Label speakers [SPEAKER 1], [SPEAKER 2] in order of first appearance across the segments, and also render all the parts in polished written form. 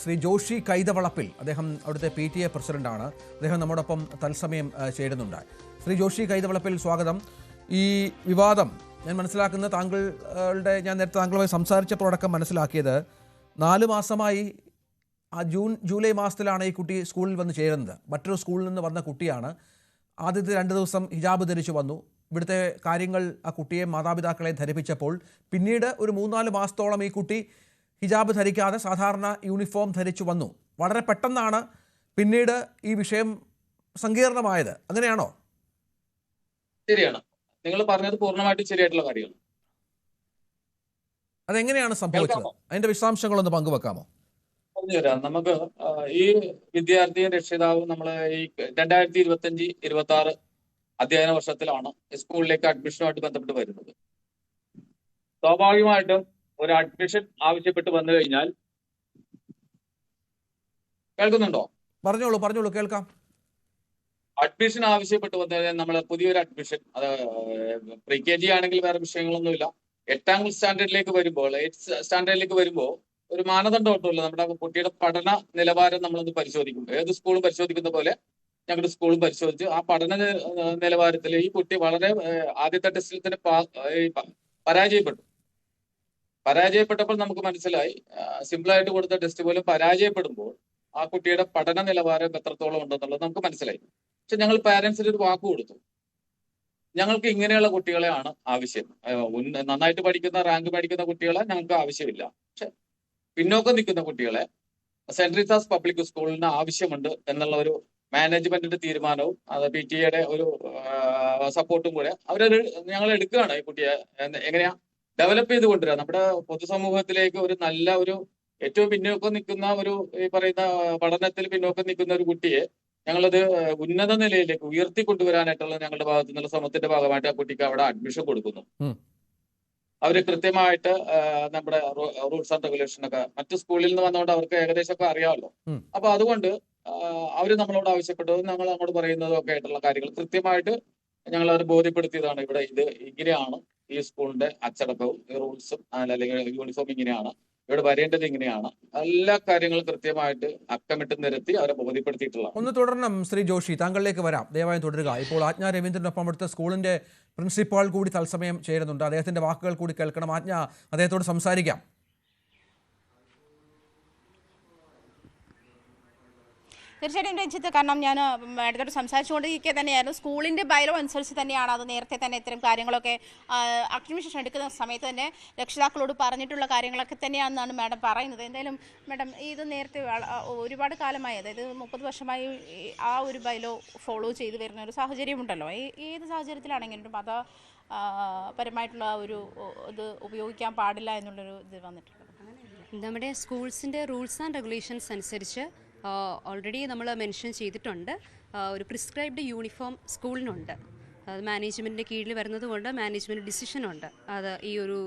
[SPEAKER 1] ശ്രീ ജോഷി കൈതവളപ്പിൽ, അദ്ദേഹം അവിടുത്തെ PTA പ്രസിഡന്റാണ്. അദ്ദേഹം നമ്മോടൊപ്പം തത്സമയം ചേരുന്നുണ്ട്. ശ്രീ ജോഷി കൈതവളപ്പിൽ, സ്വാഗതം. ഈ വിവാദം ഞാൻ മനസ്സിലാക്കുന്നത് ഞാൻ നേരത്തെ താങ്കളുമായി സംസാരിച്ചപ്പോഴടക്കം മനസ്സിലാക്കിയത് 4 മാസമായി ജൂലൈ മാസത്തിലാണ് ഈ കുട്ടി സ്കൂളിൽ വന്ന് ചേരുന്നത്. മറ്റൊരു സ്കൂളിൽ നിന്ന് വന്ന കുട്ടിയാണ്. ആദ്യത്തെ 2 ദിവസം ഹിജാബ് ധരിച്ചു വന്നു. ഇവിടുത്തെ കാര്യങ്ങൾ ആ കുട്ടിയെ, മാതാപിതാക്കളെ ധരിപ്പിച്ചപ്പോൾ പിന്നീട് ഒരു 3-4 മാസത്തോളം ഈ കുട്ടി ഹിജാബ് ധരിക്കാതെ സാധാരണ യൂണിഫോം ധരിച്ചു വന്നു. വളരെ പെട്ടെന്നാണ് പിന്നീട് ഈ വിഷയം സങ്കീർണമായത്. അങ്ങനെയാണോ?
[SPEAKER 2] ശരിയാണ്, നിങ്ങൾ പറഞ്ഞത് പൂർണ്ണമായിട്ടും ശരിയായിട്ടുള്ള കാര്യമാണ്.
[SPEAKER 1] അതെങ്ങനെയാണ് സംഭവിച്ചത്? അതിന്റെ വിശദാംശങ്ങളൊന്ന് പങ്കുവെക്കാമോ?
[SPEAKER 2] പറഞ്ഞുതരാം. നമുക്ക് ഈ വിദ്യാർത്ഥിയും രക്ഷിതാവും നമ്മൾ ഈ 2025-26 അധ്യയന വർഷത്തിലാണ് സ്കൂളിലേക്ക് അഡ്മിഷനുമായിട്ട് ബന്ധപ്പെട്ട് വരുന്നത്. സ്വാഭാവികമായിട്ടും ഒരു അഡ്മിഷൻ ആവശ്യപ്പെട്ട് വന്നു കഴിഞ്ഞാൽ, കേൾക്കുന്നുണ്ടോ?
[SPEAKER 1] പറഞ്ഞോളൂ, കേൾക്കാം.
[SPEAKER 2] അഡ്മിഷൻ ആവശ്യപ്പെട്ട് വന്നു കഴിഞ്ഞാൽ നമ്മൾ പുതിയൊരു അഡ്മിഷൻ, അത് pre-KG ആണെങ്കിൽ വേറെ വിഷയങ്ങളൊന്നുമില്ല. 8ാം സ്റ്റാൻഡേർഡിലേക്ക് വരുമ്പോൾ, 8th സ്റ്റാൻഡേർഡിലേക്ക് വരുമ്പോൾ ഒരു മാനദണ്ഡം ഒട്ടുമില്ല. നമ്മുടെ കുട്ടിയുടെ പഠന നിലവാരം നമ്മളൊന്ന് പരിശോധിക്കും. ഏത് സ്കൂളും പരിശോധിക്കുന്ന പോലെ ഞങ്ങളുടെ സ്കൂളും പരിശോധിച്ച് ആ പഠന നിലവാരത്തിൽ ഈ കുട്ടി വളരെ ആദ്യത്തെ ടെസ്റ്റിൽ തന്നെ പരാജയപ്പെട്ടപ്പോൾ നമുക്ക് മനസ്സിലായി, സിമ്പിളായിട്ട് കൊടുത്ത ടെസ്റ്റ് പോലും പരാജയപ്പെടുമ്പോൾ ആ കുട്ടിയുടെ പഠന നിലവാരം എത്രത്തോളം ഉണ്ടെന്നുള്ളത് നമുക്ക് മനസ്സിലായി. പക്ഷെ ഞങ്ങൾ പാരന്റ്സിന് ഒരു വാക്ക് കൊടുത്തു, ഞങ്ങൾക്ക് ഇങ്ങനെയുള്ള കുട്ടികളെയാണ് ആവശ്യം. നന്നായിട്ട് പഠിക്കുന്ന, റാങ്ക് മേടിക്കുന്ന കുട്ടികളെ ഞങ്ങൾക്ക് ആവശ്യമില്ല. പക്ഷെ പിന്നോക്കം നിൽക്കുന്ന കുട്ടികളെ സെന്റ് റീസാസ് പബ്ലിക് സ്കൂളിന് ആവശ്യമുണ്ട് എന്നുള്ള ഒരു മാനേജ്മെന്റിന്റെ തീരുമാനവും അത് PTA ഒരു സപ്പോർട്ടും കൂടെ അവരത് ഞങ്ങൾ എടുക്കുകയാണ്. ഈ കുട്ടിയെ എങ്ങനെയാ ഡെവലപ്പ് ചെയ്ത് കൊണ്ടുവരിക, നമ്മുടെ പൊതുസമൂഹത്തിലേക്ക് ഒരു നല്ല ഒരു ഏറ്റവും പിന്നോക്കം നിൽക്കുന്ന ഒരു ഈ പറയുന്ന പഠനത്തിൽ പിന്നോക്കം നിൽക്കുന്ന ഒരു കുട്ടിയെ ഞങ്ങളത് ഉന്നത നിലയിലേക്ക് ഉയർത്തിക്കൊണ്ടുവരാനായിട്ടുള്ള ഞങ്ങളുടെ ഭാഗത്തു നിന്നുള്ള ശ്രമത്തിന്റെ ഭാഗമായിട്ട് ആ കുട്ടിക്ക് അവിടെ അഡ്മിഷൻ കൊടുക്കുന്നു. അവര് കൃത്യമായിട്ട് നമ്മുടെ റൂൾസ് ആൻഡ് റെഗുലേഷൻ ഒക്കെ മറ്റു സ്കൂളിൽ നിന്ന് വന്നുകൊണ്ട് അവർക്ക് ഏകദേശമൊക്കെ അറിയാമല്ലോ. അപ്പൊ അതുകൊണ്ട് അവര് നമ്മളോട് ആവശ്യപ്പെട്ടതും ഞങ്ങൾ അങ്ങോട്ട് പറയുന്നതും ഒക്കെ ആയിട്ടുള്ള കാര്യങ്ങൾ കൃത്യമായിട്ട് ഞങ്ങൾ അവർ ബോധ്യപ്പെടുത്തിയതാണ്. ഇവിടെ ഇത് ഇങ്ങനെയാണ്, ഈ സ്കൂളിന്റെ അച്ചടക്കവും ഈ റൂൾസും അല്ലെങ്കിൽ യൂണിഫോം ഇങ്ങനെയാണ്, ഇവിടെ വരേണ്ടത് ഇങ്ങനെയാണ്, എല്ലാ കാര്യങ്ങളും കൃത്യമായിട്ട് അക്കമിട്ട് നിരത്തി അവരെ ബോധ്യപ്പെടുത്തിയിട്ടുള്ള.
[SPEAKER 1] ഒന്ന് തുടരണം ശ്രീ ജോഷി, താങ്കളിലേക്ക് വരാം. ദയവായി തുടരുക. ഇപ്പോൾ ആജ്ഞ രവീന്ദ്രനൊപ്പം അടുത്ത സ്കൂളിന്റെ പ്രിൻസിപ്പാൾ കൂടി തത്സമയം ചേരുന്നുണ്ട്. അദ്ദേഹത്തിന്റെ വാക്കുകൾ കൂടി കേൾക്കണം. ആജ്ഞ, അദ്ദേഹത്തോട് സംസാരിക്കാം.
[SPEAKER 3] തീർച്ചയായിട്ടും രഞ്ജിത്ത്, കാരണം ഞാൻ മേഡത്തോട് സംസാരിച്ചുകൊണ്ടിരിക്കുക തന്നെയായിരുന്നു. സ്കൂളിൻ്റെ ബൈലോ അനുസരിച്ച് തന്നെയാണ് അത് നേരത്തെ തന്നെ ഇത്തരം കാര്യങ്ങളൊക്കെ അഡ്മിഷൻ എടുക്കുന്ന സമയത്ത് തന്നെ രക്ഷിതാക്കളോട് പറഞ്ഞിട്ടുള്ള കാര്യങ്ങളൊക്കെ തന്നെയാണെന്നാണ് മാഡം പറയുന്നത്. എന്തായാലും മാഡം, ഇത് നേരത്തെ ഒരുപാട് കാലമായി, അതായത് 30 വർഷമായി ആ ഒരു ബൈലോ ഫോളോ ചെയ്ത് വരുന്ന ഒരു സാഹചര്യമുണ്ടല്ലോ. ഏത് സാഹചര്യത്തിലാണെങ്കിലും മതപരമായിട്ടുള്ള ഒരു ഇത് ഉപയോഗിക്കാൻ പാടില്ല എന്നുള്ളൊരു ഇത് വന്നിട്ടുണ്ട്.
[SPEAKER 4] നമ്മുടെ സ്കൂൾസിൻ്റെ റൂൾസ് ആൻഡ് റെഗുലേഷൻസ് അനുസരിച്ച് ഓൾറെഡി നമ്മൾ മെൻഷൻ ചെയ്തിട്ടുണ്ട്. ഒരു പ്രിസ്ക്രൈബ്ഡ് യൂണിഫോം സ്കൂളിനുണ്ട്. അത് മാനേജ്മെൻറ്റിൻ്റെ കീഴിൽ വരുന്നത് കൊണ്ട് മാനേജ്മെൻറ്റ് ഡിസിഷനുണ്ട് അത് ഈ ഒരു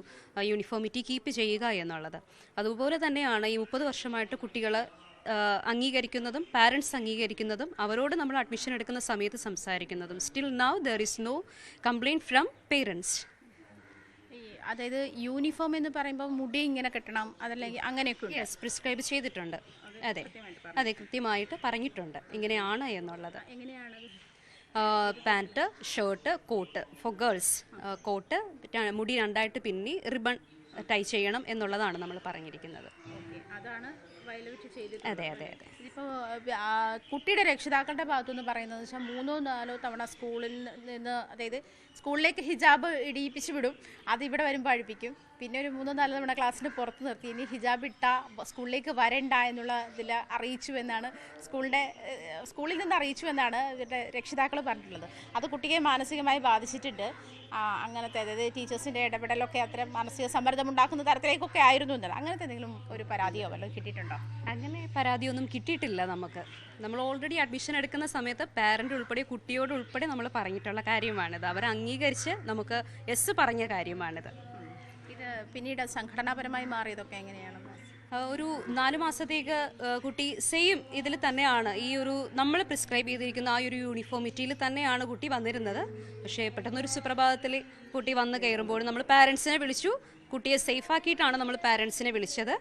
[SPEAKER 4] യൂണിഫോമിറ്റി കീപ്പ് ചെയ്യുക എന്നുള്ളത്. അതുപോലെ തന്നെയാണ് ഈ 30 വർഷമായിട്ട് കുട്ടികൾ അംഗീകരിക്കുന്നതും പാരൻസ് അംഗീകരിക്കുന്നതും അവരോട് നമ്മൾ അഡ്മിഷൻ എടുക്കുന്ന സമയത്ത് സംസാരിക്കുന്നതും. Still now there is no complaint from parents.
[SPEAKER 3] അതായത് യൂണിഫോം എന്ന് പറയുമ്പോൾ മുടി ഇങ്ങനെ കെട്ടണം, അതല്ലെങ്കിൽ അങ്ങനെയൊക്കെ
[SPEAKER 4] പ്രിസ്ക്രൈബ് ചെയ്തിട്ടുണ്ട്. അതെ, കൃത്യമായിട്ട് പറഞ്ഞിട്ടുണ്ട് ഇങ്ങനെയാണ് എന്നുള്ളത്. Pant, shirt, coat for girls. Coat മുടി 2ആയിട്ട് പിന്നി റിബൺ ടൈ ചെയ്യണം എന്നുള്ളതാണ് നമ്മൾ പറഞ്ഞിരിക്കുന്നത്. അതെ.
[SPEAKER 3] ഇപ്പോൾ കുട്ടിയുടെ രക്ഷിതാക്കളുടെ ഭാഗത്തുനിന്ന് പറയുന്നത് വെച്ചാൽ 3-4 തവണ സ്കൂളിൽ നിന്ന്, അതായത് സ്കൂളിലേക്ക് ഹിജാബ് ഇടിയിപ്പിച്ച് വിടും, അത് ഇവിടെ വരുമ്പോൾ അഴിപ്പിക്കും, പിന്നെ ഒരു 3-4 തവണ ക്ലാസ്സിന് പുറത്ത് നിർത്തി ഇനി ഹിജാബ് സ്കൂളിലേക്ക് വരണ്ട എന്നുള്ള ഇതിൽ അറിയിച്ചു എന്നാണ് സ്കൂളിൽ നിന്ന് അറിയിച്ചു എന്നാണ് ഇവരുടെ രക്ഷിതാക്കൾ പറഞ്ഞിട്ടുള്ളത്. അത് കുട്ടിയെ മാനസികമായി ബാധിച്ചിട്ടുണ്ട്. അങ്ങനത്തെ, അതായത് ടീച്ചേഴ്സിൻ്റെ ഇടപെടലൊക്കെ അത്തരം മാനസിക സമ്മർദ്ദം ഉണ്ടാക്കുന്ന തരത്തിലേക്കൊക്കെ ആയിരുന്നു എന്നാണ്. അങ്ങനത്തെ എന്തെങ്കിലും ഒരു പരാതിയോ വല്ലതും കിട്ടിയിട്ടുണ്ടോ?
[SPEAKER 4] അങ്ങനെ പരാതിയൊന്നും കിട്ടിയിട്ടില്ല നമുക്ക്. നമ്മൾ ഓൾറെഡി അഡ്മിഷൻ എടുക്കുന്ന സമയത്ത് പാരൻ്റ് ഉൾപ്പെടെ കുട്ടിയോട് ഉൾപ്പെടെ നമ്മൾ പറഞ്ഞിട്ടുള്ള കാര്യമാണിത്. അവർ അംഗീകരിച്ച് നമുക്ക് യെസ് പറഞ്ഞ കാര്യമാണിത്.
[SPEAKER 3] ഇത് പിന്നീട് സംഘടനാപരമായി മാറിയതൊക്കെ എങ്ങനെയാണ്?
[SPEAKER 4] ഒരു 4 മാസത്തേക്ക് കുട്ടി സെയിം ഇതിൽ തന്നെയാണ്, ഈ ഒരു നമ്മൾ പ്രിസ്ക്രൈബ് ചെയ്തിരിക്കുന്ന ആ ഒരു യൂണിഫോമിറ്റിയിൽ തന്നെയാണ് കുട്ടി വന്നിരുന്നത്. പക്ഷേ പെട്ടെന്നൊരു സുപ്രഭാതത്തിൽ കുട്ടി വന്ന് കയറുമ്പോൾ നമ്മൾ പാരൻസിനെ വിളിച്ചു. കുട്ടിയെ സേഫ് ആക്കിയിട്ടാണ് നമ്മൾ പാരൻസിനെ വിളിച്ചത്.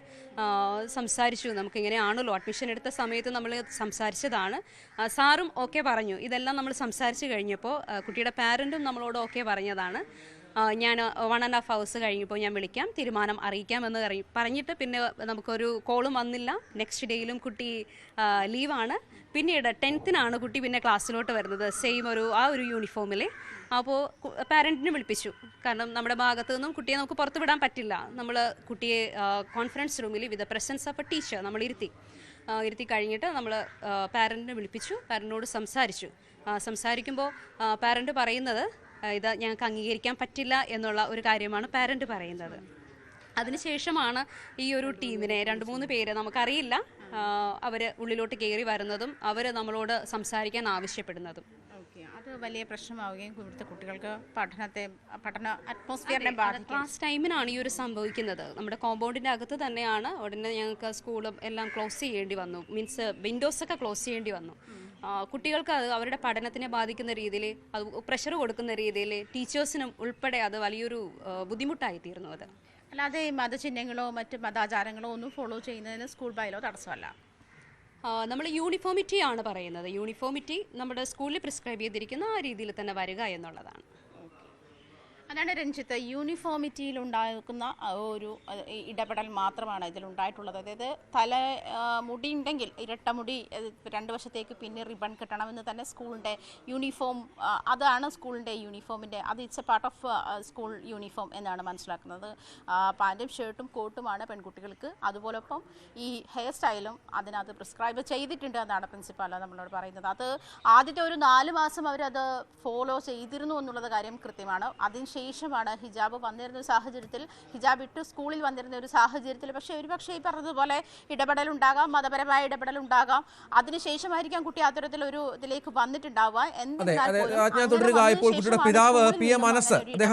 [SPEAKER 4] സംസാരിച്ചു, നമുക്കിങ്ങനെയാണല്ലോ അഡ്മിഷൻ എടുത്ത സമയത്ത് നമ്മൾ സംസാരിച്ചതാണ്. സാറും ഓക്കെ പറഞ്ഞു. ഇതെല്ലാം നമ്മൾ സംസാരിച്ച് കഴിഞ്ഞപ്പോൾ കുട്ടിയുടെ പാരൻറ്റും നമ്മളോട് ഓക്കെ പറഞ്ഞതാണ്. ഞാൻ 1.5 hours കഴിഞ്ഞപ്പോൾ ഞാൻ വിളിക്കാം, തീരുമാനം അറിയിക്കാമെന്ന് പറഞ്ഞിട്ട് പിന്നെ നമുക്കൊരു കോളും വന്നില്ല. നെക്സ്റ്റ് ഡേയിലും കുട്ടി ലീവാണ്. പിന്നീട് 10th കുട്ടി പിന്നെ ക്ലാസ്സിലോട്ട് വരുന്നത് സെയിം ആ ഒരു യൂണിഫോമിൽ. അപ്പോൾ പാരൻറ്റിനെ വിളിപ്പിച്ചു. കാരണം നമ്മുടെ ഭാഗത്തു നിന്നും കുട്ടിയെ നമുക്ക് പുറത്ത് വിടാൻ പറ്റില്ല. നമ്മൾ കുട്ടിയെ കോൺഫറൻസ് റൂമിൽ വിത്ത് പ്രസൻസ് ഓഫ് എ ടീച്ചർ നമ്മൾ ഇരുത്തി കഴിഞ്ഞിട്ട് നമ്മൾ പാരൻറ്റിനെ വിളിപ്പിച്ചു. പാരൻറ്റിനോട് സംസാരിക്കുമ്പോൾ പാരൻറ്റ് പറയുന്നത് ഇത് ഞങ്ങൾക്ക് അംഗീകരിക്കാൻ പറ്റില്ല എന്നുള്ള ഒരു കാര്യമാണ് പാരൻറ്റ് പറയുന്നത്. അതിനുശേഷമാണ് ഈ ഒരു ടീമിനെ 2-3 പേര് നമുക്കറിയില്ല അവർ ഉള്ളിലോട്ട് കയറി വരുന്നതും അവർ നമ്മളോട് സംസാരിക്കാൻ ആവശ്യപ്പെടുന്നതും.
[SPEAKER 3] അത് വലിയ പ്രശ്നമാവുകയും ഇവിടുത്തെ കുട്ടികൾക്ക് പഠന അറ്റ്മോസ്ഫിയറിനെ ബാധിക്കും.
[SPEAKER 4] ക്ലാസ് ടൈമിനാണ് ഈ ഒരു സംഭവിക്കുന്നത്. നമ്മുടെ കോമ്പൗണ്ടിൻ്റെ അകത്ത് തന്നെയാണ്. ഉടനെ ഞങ്ങൾക്ക് സ്കൂളും എല്ലാം ക്ലോസ് ചെയ്യേണ്ടി വന്നു. മീൻസ് വിൻഡോസൊക്കെ ക്ലോസ് ചെയ്യേണ്ടി വന്നു. കുട്ടികൾക്ക് അത് അവരുടെ പഠനത്തിനെ ബാധിക്കുന്ന രീതിയിൽ, അത് പ്രഷർ കൊടുക്കുന്ന രീതിയിൽ ടീച്ചേഴ്സിനും ഉൾപ്പെടെ അത് വലിയൊരു ബുദ്ധിമുട്ടായിത്തീർന്നു. അത്
[SPEAKER 3] അല്ലാതെ മതചിഹ്നങ്ങളോ മറ്റ് മതാചാരങ്ങളോ ഒന്നും ഫോളോ ചെയ്യുന്നതിന് സ്കൂൾ ബൈലോ തടസ്സമല്ല.
[SPEAKER 4] നമ്മൾ യൂണിഫോമിറ്റി ആണ് പറയുന്നത്. യൂണിഫോമിറ്റി നമ്മുടെ സ്കൂളിൽ പ്രിസ്ക്രൈബ് ചെയ്തിരിക്കുന്ന ആ രീതിയിൽ തന്നെ വരിക എന്നുള്ളതാണ്.
[SPEAKER 3] അതാണ് രഞ്ജിത്ത്, യൂണിഫോമിറ്റിയിൽ ഉണ്ടാക്കുന്ന ഒരു ഇടപെടൽ മാത്രമാണ് ഇതിലുണ്ടായിട്ടുള്ളത്. അതായത് മുടി ഉണ്ടെങ്കിൽ ഇരട്ട മുടി 2 വശത്തേക്ക് പിന്നെ റിബൺ കിട്ടണമെന്ന് തന്നെ സ്കൂളിൻ്റെ യൂണിഫോം, അതാണ് സ്കൂളിൻ്റെ യൂണിഫോമിൻ്റെ, അത് it's A part of school uniform എന്നാണ് മനസ്സിലാക്കുന്നത്. പാൻറ്റും ഷർട്ടും കോട്ടുമാണ് പെൺകുട്ടികൾക്ക്. അതുപോലൊപ്പം ഈ ഹെയർ സ്റ്റൈലും അതിനകത്ത് പ്രിസ്ക്രൈബ് ചെയ്തിട്ടുണ്ട് എന്നാണ് പ്രിൻസിപ്പാൾ നമ്മളോട് പറയുന്നത്. അത് ആദ്യത്തെ ഒരു 4 മാസം അവരത് ഫോളോ ചെയ്തിരുന്നു എന്നുള്ളത് കാര്യം കൃത്യമാണ്. ശേഷമാണ് ഹിജാബ് വന്നിരുന്ന സാഹചര്യത്തിൽ, ഹിജാബ് ഇട്ട് സ്കൂളിൽ വന്നിരുന്ന ഒരു സാഹചര്യത്തിൽ പക്ഷേ ഈ പറഞ്ഞതുപോലെ ഇടപെടലുണ്ടാകാം, മതപരമായ ഇടപെടലുണ്ടാകാം. അതിനുശേഷമായിരിക്കാം കുട്ടി അത്തരത്തിലൊരു ഇതിലേക്ക് വന്നിട്ടുണ്ടാവുക.
[SPEAKER 1] തുടരുക. ഇപ്പോൾ കുട്ടിയുടെ പിതാവ് PM അനസ്